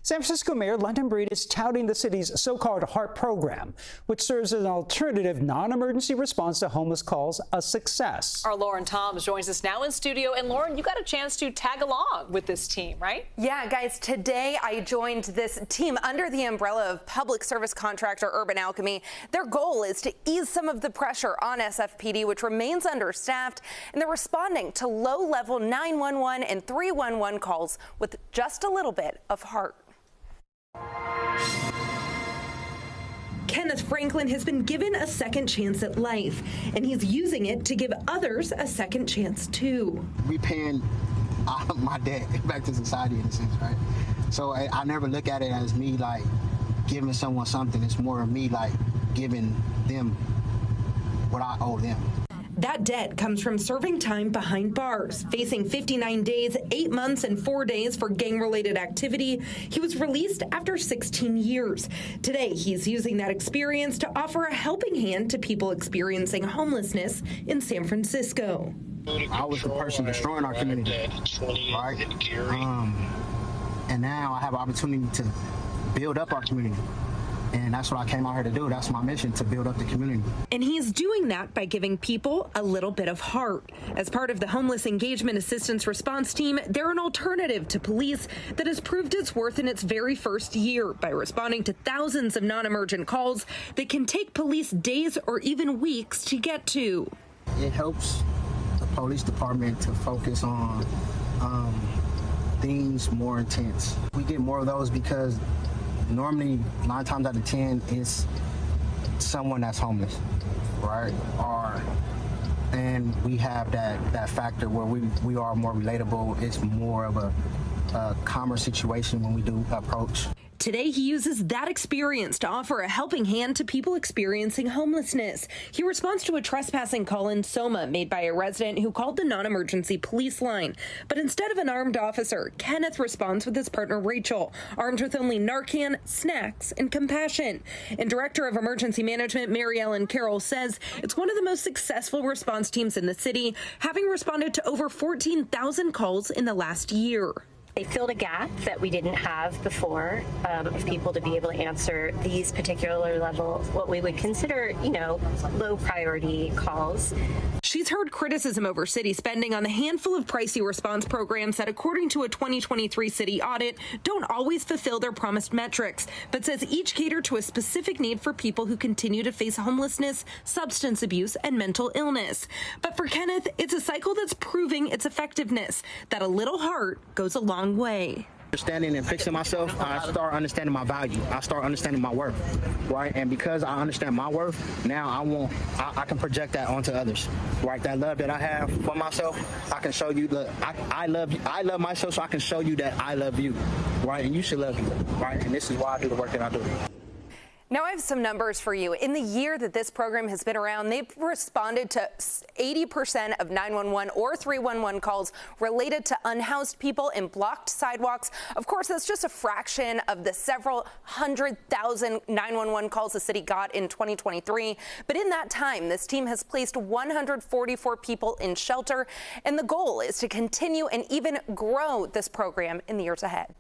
San Francisco Mayor London Breed is touting the city's so-called HEART program, which serves as an alternative non-emergency response to homeless calls, a success. Our Lauren Toms joins us now in studio. And Lauren, you got a chance to tag along with this team, right? Yeah, guys, today I joined this team under the umbrella of public service contractor Urban Alchemy. Their goal is to ease some of the pressure on SFPD, which remains understaffed, and they're responding to low-level 911 and 311 calls with just a little bit of heart. Kenneth Franklin has been given a second chance at life, and he's using it to give others a second chance too. Repaying my debt back to society in a sense, right? So I never look at it as me like giving someone something. It's more of me like giving them what I owe them. That debt comes from serving time behind bars, facing 59 days, 8 months, and 4 days for gang-related activity. He was released after 16 years. Today, he's using that experience to offer a helping hand to people experiencing homelessness in San Francisco. I was the person destroying our community, right? And now I have an opportunity to build up our community. And that's what I came out here to do. That's my mission, to build up the community. And he's doing that by giving people a little bit of heart. As part of the Homeless Engagement Assistance Response Team, they're an alternative to police that has proved its worth in its very first year by responding to thousands of non-emergent calls that can take police days or even weeks to get to. It helps the police department to focus on things more intense. We get more of those because normally 9 times out of 10 it's someone that's homeless, right? And we have that factor where we are more relatable. It's more of a calmer situation when we do approach. Today, he uses that experience to offer a helping hand to people experiencing homelessness. He responds to a trespassing call in Soma made by a resident who called the non-emergency police line. But instead of an armed officer, Kenneth responds with his partner Rachel, armed with only Narcan, snacks, and compassion. And Director of Emergency Management Mary Ellen Carroll says it's one of the most successful response teams in the city, having responded to over 14,000 calls in the last year. They filled a gap that we didn't have before of people to be able to answer these particular level, what we would consider, low priority calls. She's heard criticism over city spending on the handful of pricey response programs that, according to a 2023 city audit, don't always fulfill their promised metrics, but says each cater to a specific need for people who continue to face homelessness, substance abuse, and mental illness. But for Kenneth, it's a cycle that's proving its effectiveness, that a little heart goes a long way. Understanding and fixing myself, I start understanding my value. I start understanding my worth, right? And because I understand my worth, now I can project that onto others, right? That love that I have for myself, I can show you that I love myself, so I can show you that I love you, right? And you should love me, right? And this is why I do the work that I do. Now I have some numbers for you. In the year that this program has been around, they've responded to 80% of 911 or 311 calls related to unhoused people and blocked sidewalks. Of course, that's just a fraction of the several 100,000 911 calls the city got in 2023. But in that time, this team has placed 144 people in shelter, and the goal is to continue and even grow this program in the years ahead.